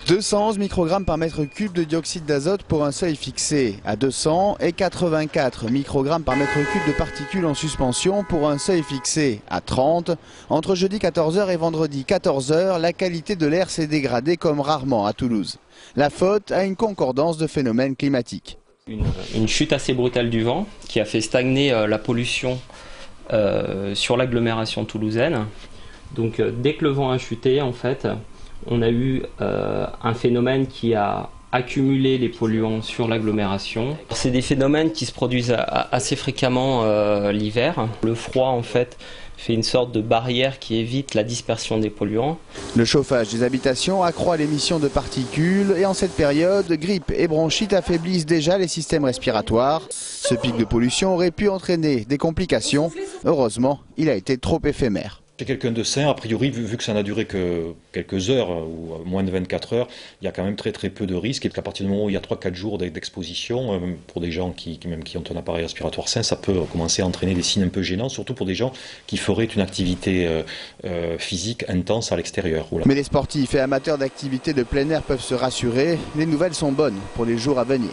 211 microgrammes par mètre cube de dioxyde d'azote pour un seuil fixé à 200 et 84 microgrammes par mètre cube de particules en suspension pour un seuil fixé à 30. Entre jeudi 14h et vendredi 14h, la qualité de l'air s'est dégradée comme rarement à Toulouse. La faute à une concordance de phénomènes climatiques. Une chute assez brutale du vent qui a fait stagner la pollution sur l'agglomération toulousaine. Donc dès que le vent a chuté, en fait, on a eu un phénomène qui a accumulé les polluants sur l'agglomération. C'est des phénomènes qui se produisent assez fréquemment l'hiver. Le froid, en fait, fait une sorte de barrière qui évite la dispersion des polluants. Le chauffage des habitations accroît l'émission de particules et en cette période, grippe et bronchite affaiblissent déjà les systèmes respiratoires. Ce pic de pollution aurait pu entraîner des complications. Heureusement, il a été trop éphémère. Chez quelqu'un de sain, a priori, vu que ça n'a duré que quelques heures ou moins de 24 heures, il y a quand même très peu de risques. Et qu'à partir du moment où il y a 3-4 jours d'exposition, pour des gens qui ont un appareil respiratoire sain, ça peut commencer à entraîner des signes un peu gênants, surtout pour des gens qui feraient une activité physique intense à l'extérieur. Mais les sportifs et amateurs d'activités de plein air peuvent se rassurer. Les nouvelles sont bonnes pour les jours à venir.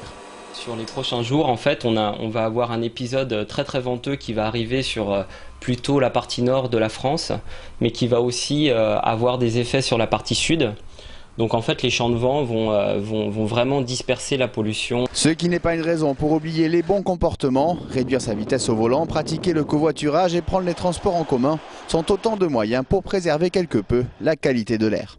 Sur les prochains jours, en fait, on va avoir un épisode très venteux qui va arriver sur plutôt la partie nord de la France, mais qui va aussi avoir des effets sur la partie sud. Donc en fait, les champs de vent vont vraiment disperser la pollution. Ce qui n'est pas une raison pour oublier les bons comportements. Réduire sa vitesse au volant, pratiquer le covoiturage et prendre les transports en commun sont autant de moyens pour préserver quelque peu la qualité de l'air.